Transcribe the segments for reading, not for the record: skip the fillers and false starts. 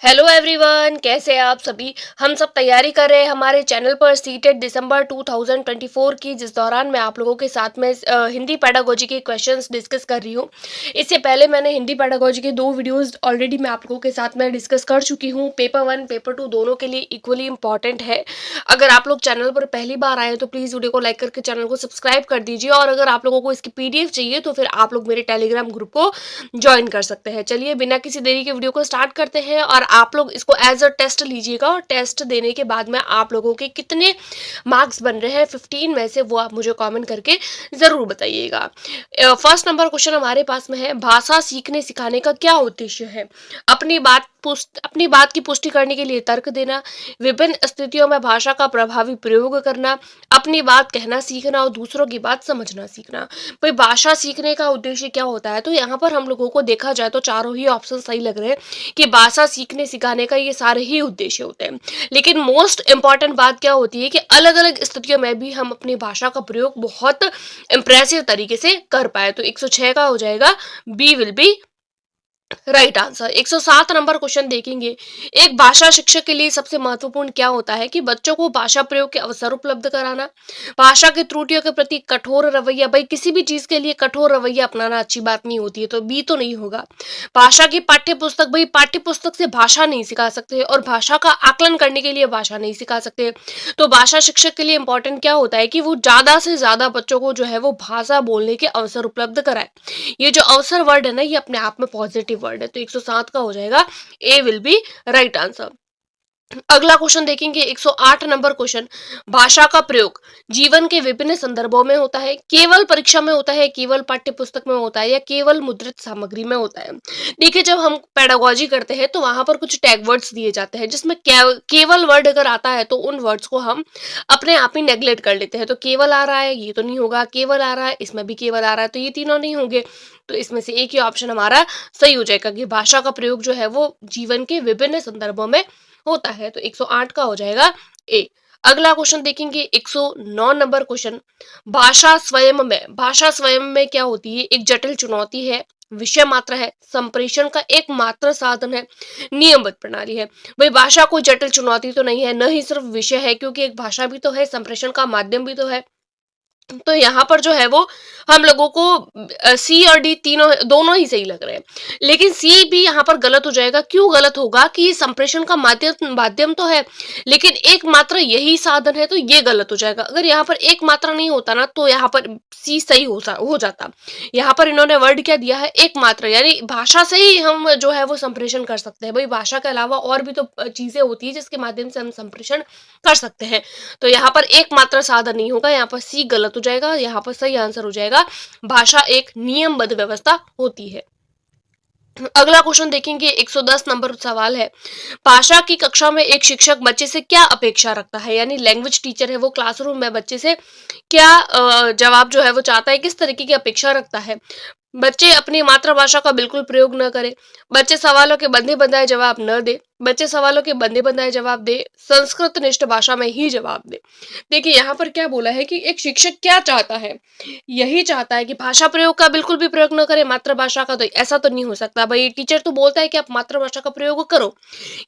Hello everyone, कैसे हैं आप सभी। हम सब तैयारी कर रहे हैं हमारे चैनल पर सीटेट दिसंबर 2024 की, जिस दौरान मैं आप लोगों के साथ में हिंदी पेडागोजी के क्वेश्चंस डिस्कस कर रही हूँ। इससे पहले मैंने हिंदी पेडागोजी के 2 वीडियोस ऑलरेडी मैं आप लोगों के साथ में डिस्कस कर चुकी हूँ। पेपर 1 पेपर 2 दोनों के लिए इक्वली इंपॉर्टेंट है। अगर आप लोग चैनल पर पहली बार आए तो प्लीज़ वीडियो को लाइक करके चैनल को सब्सक्राइब कर दीजिए, और अगर आप लोगों को इसकी PDF चाहिए तो फिर आप लोग मेरे टेलीग्राम ग्रुप को ज्वाइन कर सकते हैं। चलिए बिना किसी देरी के वीडियो को स्टार्ट करते हैं, और आप लोग इसको एज अ टेस्ट लीजिएगा, और टेस्ट देने के बाद में आप लोगों के कितने मार्क्स बन रहे हैं 15 में से, वो आप मुझे कमेंट करके जरूर बताइएगा। फर्स्ट नंबर क्वेश्चन हमारे पास में है, भाषा सीखने सिखाने का क्या उद्देश्य है। अपनी बात की पुष्टि करने के लिए तर्क देना, विभिन्न स्थितियों में भाषा का प्रभावी प्रयोग करना, अपनी बात कहना सीखना, और दूसरों की बात समझना सीखना। भाई भाषा सीखने का उद्देश्य क्या होता है, तो यहाँ पर हम लोगों को देखा जाए तो चारों ही ऑप्शन सही लग रहे हैं कि भाषा सीखने सिखाने का ये सारे ही उद्देश्य होते हैं। लेकिन मोस्ट इंपॉर्टेंट बात क्या होती है कि अलग अलग स्थितियों में भी हम अपनी भाषा का प्रयोग बहुत इंप्रेसिव तरीके से कर पाए। तो 106 का हो जाएगा, B will be right answer. 107 number question देखेंगे, एक भाषा शिक्षक के लिए सबसे महत्वपूर्ण क्या होता है कि बच्चों को भाषा प्रयोग के अवसर उपलब्ध कराना, भाषा की त्रुटियों के प्रति कठोर रवैया। भाई किसी भी चीज के लिए कठोर रवैया अपनाना अच्छी बात नहीं होती है, तो बी तो नहीं होगा। भाषा की पाठ्य पुस्तक, भाई पाठ्य पुस्तक से भाषा नहीं सिखा सकते, और भाषा का आकलन करने के लिए भाषा नहीं सिखा सकते। तो भाषा शिक्षक के लिए इंपॉर्टेंट क्या होता है कि वो ज्यादा से ज्यादा बच्चों को जो है वो भाषा बोलने के अवसर उपलब्ध कराए। ये जो अवसर वर्ड है ना, ये अपने आप में पॉजिटिव वर्ड है, तो 107 का हो जाएगा, ए विल बी राइट आंसर। अगला क्वेश्चन देखेंगे, 108 नंबर क्वेश्चन, भाषा का प्रयोग जीवन के विभिन्न संदर्भों में होता है, केवल परीक्षा में होता है, केवल पाठ्य पुस्तक में होता है, या केवल मुद्रित सामग्री में होता है। देखिए जब हम पेडागोजी करते हैं तो वहां पर कुछ टैग वर्ड्स दिए जाते हैं, जिसमें केवल वर्ड अगर आता है तो उन वर्ड्स को हम अपने आप ही नेग्लेक्ट कर लेते हैं। तो केवल आ रहा है, ये तो नहीं होगा, केवल आ रहा है, इसमें भी केवल आ रहा है, तो ये तीनों नहीं होंगे। तो इसमें से एक ही ऑप्शन हमारा सही हो जाएगा कि भाषा का प्रयोग जो है वो जीवन के विभिन्न संदर्भों में होता है। तो 108 का हो जाएगा ए। अगला क्वेश्चन देखेंगे, 109 नंबर क्वेश्चन, भाषा स्वयं में क्या होती है, एक जटिल चुनौती है, विषय मात्र है, संप्रेषण का एक मात्र साधन है, नियमबद्ध प्रणाली है। भाई भाषा कोई जटिल चुनौती तो नहीं है, न ही सिर्फ विषय है, क्योंकि एक भाषा भी तो है, संप्रेषण का माध्यम भी तो है। तो यहाँ पर जो है वो हम लोगों को सी और डी तीनों दोनों ही सही लग रहे हैं, लेकिन सी भी यहाँ पर गलत हो जाएगा। क्यों गलत होगा कि ये संप्रेषण का माध्यम तो है, लेकिन एकमात्र यही साधन है, तो ये गलत हो जाएगा। अगर यहाँ पर एक मात्रा नहीं होता ना, तो यहाँ पर सी सही हो जाता। यहाँ पर इन्होंने वर्ड क्या दिया है, एक मात्र, यानी भाषा से ही हम जो है वो संप्रेषण कर सकते हैं। भाई भाषा के अलावा और भी तो चीजें होती है जिसके माध्यम से हम संप्रेषण कर सकते हैं। तो यहाँ पर एकमात्र साधन नहीं होगा, यहाँ पर सी गलत हो जाएगा। यहाँ पर सही आंसर हो जाएगा, भाषा एक नियमबद्ध व्यवस्था होती है। अगला क्वेश्चन देखेंगे, 110 नंबर सवाल है, भाषा की कक्षा में एक शिक्षक बच्चे से क्या अपेक्षा रखता है, यानी लैंग्वेज टीचर है वो क्लासरूम में बच्चे से क्या जवाब जो है वो चाहता है, किस तरीके की अपेक्षा रखता है। बच्चे अपनी मातृभाषा का बिल्कुल प्रयोग न करें, बच्चे सवालों के बंधे बंधाए जवाब न दे, बच्चे सवालों के बंधे बंधाए जवाब दे, संस्कृत निष्ठ भाषा में ही जवाब दे। देखिए यहाँ पर क्या बोला है कि एक शिक्षक क्या चाहता है, यही चाहता है कि भाषा प्रयोग का बिल्कुल भी प्रयोग न करे, मातृभाषा का। तो ऐसा तो नहीं हो सकता, भाई टीचर तो बोलता है कि आप मातृभाषा का प्रयोग करो,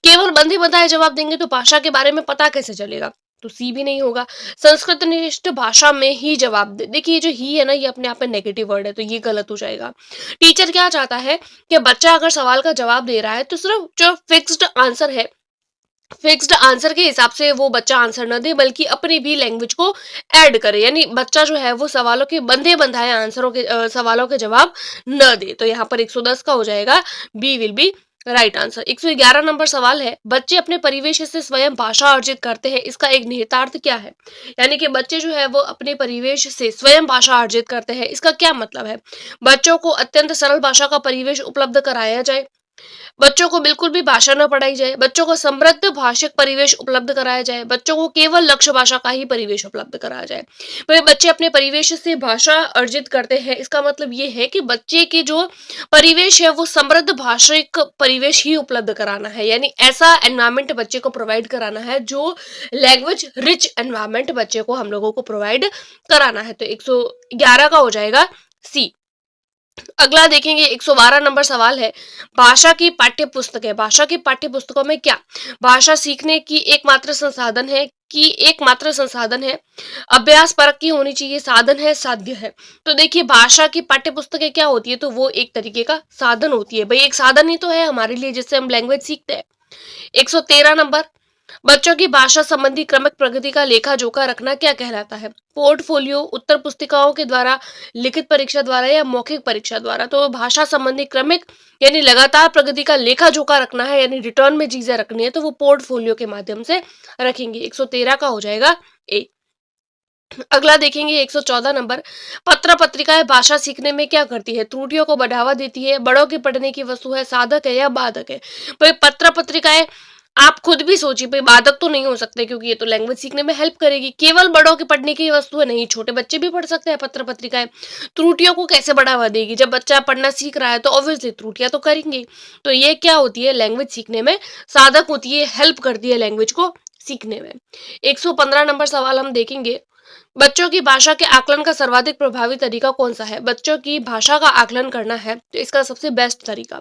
केवल बंधे बंधाए जवाब देंगे तो भाषा के बारे में पता कैसे चलेगा। तो सी भी नहीं होगा, संस्कृत निष्ठ भाषा में ही जवाब दे। देखिए ये जो ही है ना, ये अपने आप में नेगेटिव वर्ड है, तो ये गलत हो जाएगा। टीचर क्या चाहता है कि बच्चा अगर सवाल का जवाब दे रहा है तो सिर्फ जो फिक्स्ड आंसर है, फिक्स्ड आंसर के हिसाब से वो बच्चा आंसर न दे, बल्कि अपनी भी लैंग्वेज को ऐड करे, यानी बच्चा जो है वो सवालों के बंधे बंधाए आंसरों के सवालों के जवाब न दे। तो यहाँ पर 110 का हो जाएगा, B will be right answer. 111 number सवाल है, बच्चे अपने परिवेश से स्वयं भाषा अर्जित करते हैं, इसका एक निहितार्थ क्या है। यानी कि बच्चे जो है वो अपने परिवेश से स्वयं भाषा अर्जित करते हैं, इसका क्या मतलब है। बच्चों को अत्यंत सरल भाषा का परिवेश उपलब्ध कराया जाए, बच्चों को बिल्कुल भी भाषा न पढ़ाई जाए, बच्चों को समृद्ध भाषिक परिवेश उपलब्ध कराया जाए, बच्चों को केवल लक्ष्य भाषा का ही परिवेश उपलब्ध कराया जाए। वह बच्चे अपने परिवेश से भाषा अर्जित करते हैं, इसका मतलब ये है कि बच्चे के जो परिवेश है वो समृद्ध भाषिक परिवेश ही उपलब्ध कराना है, यानी ऐसा एनवायरमेंट बच्चे को प्रोवाइड कराना है जो लैंग्वेज रिच एनवायरमेंट बच्चे को हम लोगों को प्रोवाइड कराना है। तो 111 का हो जाएगा सी। अगला देखेंगे 112 नंबर सवाल है, भाषा की पाठ्य पुस्तक है। भाषा की पाठ्य पुस्तकों में क्या भाषा सीखने की एकमात्र संसाधन है कि एकमात्र संसाधन है, अभ्यास परक की होनी चाहिए, साधन है, साध्य है। तो देखिए भाषा की पाठ्य पुस्तकें क्या होती है, तो वो एक तरीके का साधन होती है। भाई एक साधन ही तो है हमारे लिए जिससे हम लैंग्वेज सीखते हैं। 113 नंबर, बच्चों की भाषा संबंधी क्रमिक प्रगति का लेखा जोखा रखना क्या कहलाता है? पोर्टफोलियो, उत्तर पुस्तिकाओं के द्वारा, लिखित परीक्षा द्वारा या मौखिक परीक्षा द्वारा। तो भाषा संबंधी क्रमिक यानी लगातार प्रगति का लेखा जोखा रखना है, यानी रिटर्न में चीजें रखनी है, तो वो पोर्टफोलियो के माध्यम से रखेंगे। 113 का हो जाएगा ए। अगला देखेंगे 114 नंबर, पत्र पत्रिकाएं भाषा सीखने में क्या करती है? त्रुटियों को बढ़ावा देती है, बड़ों की पढ़ने की वस्तु है, साधक है या बाधक है? भाई पत्र पत्रिकाएं आप खुद भी सोचिए, भाई बाधक तो नहीं हो सकते क्योंकि ये तो लैंग्वेज सीखने में हेल्प करेगी। केवल बड़ों की पढ़ने की वस्तु है नहीं, छोटे बच्चे भी पढ़ सकते हैं पत्र पत्रिकाएं। त्रुटियों को कैसे बढ़ावा देगी? जब बच्चा पढ़ना सीख रहा है तो ऑब्वियसली त्रुटियां तो करेंगी। तो ये क्या होती है? लैंग्वेज सीखने में साधक होती है, हेल्प करती है लैंग्वेज को सीखने में। 115 नंबर सवाल हम देखेंगे, बच्चों की भाषा के आकलन का सर्वाधिक प्रभावी तरीका कौन सा है? बच्चों की भाषा का आकलन करना है तो इसका सबसे बेस्ट तरीका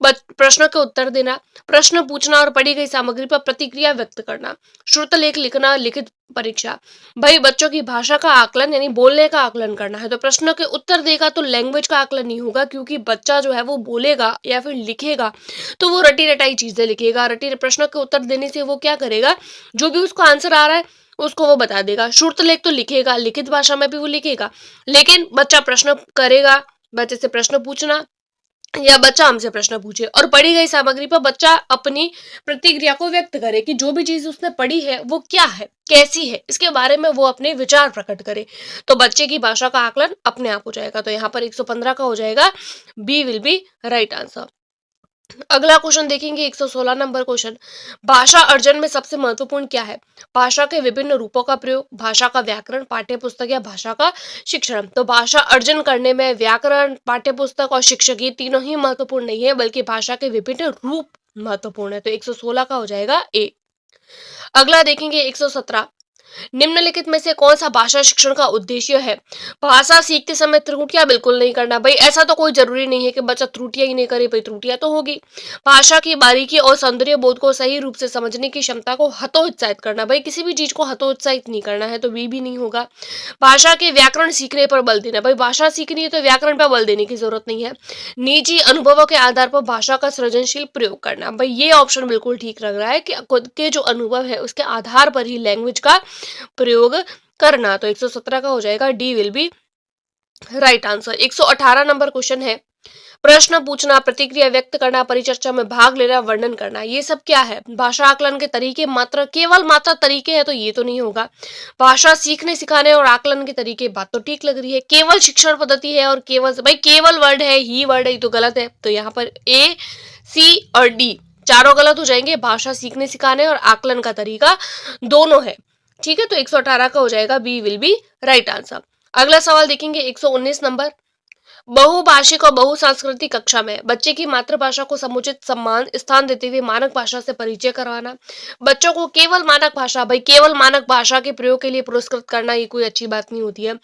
प्रश्नों के उत्तर देना, प्रश्न पूछना और पढ़ी गई सामग्री पर प्रतिक्रिया व्यक्त करना, श्रुतलेख लिखना, लिखित परीक्षा। भाई बच्चों की भाषा का आकलन यानी बोलने का आकलन करना है तो प्रश्नों के उत्तर देगा तो लैंग्वेज का आकलन नहीं होगा, क्योंकि बच्चा जो है वो बोलेगा या फिर लिखेगा तो वो रटी रटाई चीजें लिखेगा। रटी प्रश्नों के उत्तर देने से वो क्या करेगा, जो भी उसको आंसर आ रहा है उसको वो बता देगा। श्रुतलेख तो लिखेगा, लिखित भाषा में भी वो लिखेगा, लेकिन बच्चा प्रश्न करेगा, बच्चे से प्रश्न पूछना या बच्चा हमसे प्रश्न पूछे और पढ़ी गई सामग्री पर बच्चा अपनी प्रतिक्रिया को व्यक्त करे कि जो भी चीज उसने पढ़ी है वो क्या है, कैसी है, इसके बारे में वो अपने विचार प्रकट करे। तो बच्चे की भाषा का आकलन अपने आप हो जाएगा। तो यहाँ पर 115 का हो जाएगा B will be right answer. अगला क्वेश्चन देखेंगे 116 नंबर क्वेश्चन, भाषा अर्जन में सबसे महत्वपूर्ण क्या है? भाषा के विभिन्न रूपों का प्रयोग, भाषा का व्याकरण, पाठ्य पुस्तक या भाषा का शिक्षण। तो भाषा अर्जन करने में व्याकरण, पाठ्य पुस्तक और शिक्षक ये तीनों ही महत्वपूर्ण नहीं है, बल्कि भाषा के विभिन्न रूप महत्वपूर्ण है। तो 116 का हो जाएगा ए। अगला देखेंगे 117, निम्नलिखित में से कौन सा भाषा शिक्षण का उद्देश्य है? भाषा सीखते समय त्रुटियां बिल्कुल नहीं करना। भाई ऐसा तो कोई जरूरी नहीं है कि बच्चा त्रुटियां ही नहीं करे, भाई त्रुटियां तो होगी। भाषा की बारीकी और सौंदर्य बोध को सही रूप से समझने की क्षमता को हतोत्साहित करना। भाई किसी भी चीज को हतोत्साहित नहीं करना है, तो भी नहीं होगा। भाषा के व्याकरण सीखने पर बल देना। भाई भाषा सीखनी है तो व्याकरण पर बल देने की जरूरत नहीं है। निजी अनुभवों के आधार पर भाषा का सृजनशील प्रयोग करना। भाई ये ऑप्शन बिल्कुल ठीक लग रहा है कि खुद के जो अनुभव है उसके आधार पर ही लैंग्वेज का प्रयोग करना। तो 117 का हो जाएगा D will be right answer. 118 number question है, प्रश्न पूछना, प्रतिक्रिया व्यक्त करना, परिचर्चा में भाग लेना, वर्णन करना, ये सब क्या है? भाषा आकलन के तरीके मात्र केवल मात्र तरीके हैं तो ये तो नहीं होगा। भाषा सीखने सिखाने और आकलन के तरीके, बात तो ठीक लग रही है। केवल शिक्षण पद्धति है और केवल, भाई केवल वर्ड है, ही वर्ड है, ये तो गलत है। तो यहाँ पर ए, सी और डी चारों गलत हो जाएंगे। भाषा सीखने सिखाने और आकलन का तरीका दोनों है, ठीक है। तो 118 का हो जाएगा B will be right answer. अगला सवाल देखेंगे 119 नंबर, बहुभाषिक और बहुसांस्कृतिक कक्षा में बच्चे की मातृभाषा को समुचित सम्मान स्थान देते हुए मानक भाषा से परिचय करवाना। बच्चों को केवल मानक भाषा, भाई केवल मानक भाषा के प्रयोग के लिए पुरस्कृत करना ये कोई अच्छी बात नहीं होती है।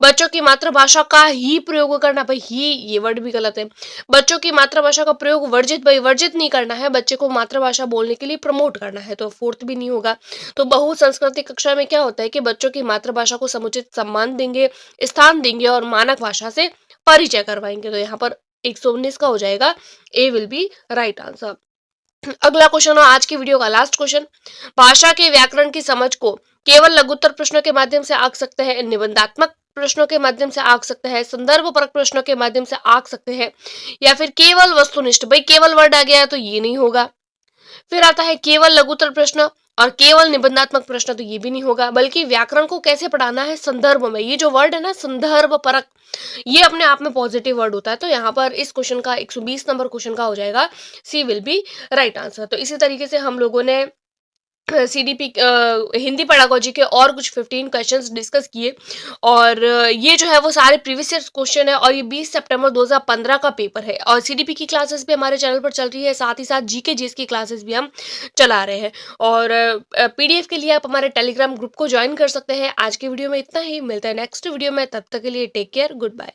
बच्चों की मातृभाषा का ही प्रयोग करना, भाई ही ये वर्ड भी गलत है। बच्चों की मातृभाषा का प्रयोग वर्जित, भाई वर्जित नहीं करना है, बच्चे को मातृभाषा बोलने के लिए प्रमोट करना है, तो फोर्थ भी नहीं होगा। तो बहुसांस्कृतिक कक्षा में क्या होता है कि बच्चों की मातृभाषा को समुचित सम्मान देंगे, स्थान देंगे और मानक भाषा से परिचय करवाएंगे। तो यहाँ पर 119 का हो जाएगा ए विल बी राइट आंसर। अगला क्वेश्चन है आज की वीडियो का लास्ट क्वेश्चन, भाषा के व्याकरण की समझ को केवल लघुत्तर प्रश्नों के माध्यम से आंक सकते हैं, निबंधात्मक प्रश्नों के माध्यम से आंक सकते हैं, संदर्भ परक प्रश्नों के माध्यम से आंक सकते हैं, या फिर केवल वस्तुनिष्ठ। भाई केवल वर्ड आ गया है तो ये नहीं होगा। फिर आता है केवल लघुत्तर प्रश्न और केवल निबंधात्मक प्रश्न, तो ये भी नहीं होगा। बल्कि व्याकरण को कैसे पढ़ाना है? संदर्भ में। ये जो वर्ड है ना संदर्भ परक, ये अपने आप में पॉजिटिव वर्ड होता है। तो यहाँ पर इस क्वेश्चन का 120 नंबर क्वेश्चन का हो जाएगा सी विल बी राइट आंसर। तो इसी तरीके से हम लोगों ने सीडीपी हिंदी पेडागोजी के और कुछ 15 क्वेश्चंस डिस्कस किए, और ये जो है वो सारे प्रीवियस ईयर क्वेश्चन है, और ये 20 सितंबर 2015 का पेपर है। और सीडीपी की क्लासेस भी हमारे चैनल पर चल रही है, साथ ही साथ जीके जीएस की क्लासेस भी हम चला रहे हैं। और पीडीएफ के लिए आप हमारे टेलीग्राम ग्रुप को ज्वाइन कर सकते हैं। आज की वीडियो में इतना ही, मिलता है नेक्स्ट वीडियो में, तब तक के लिए टेक केयर, गुड बाय।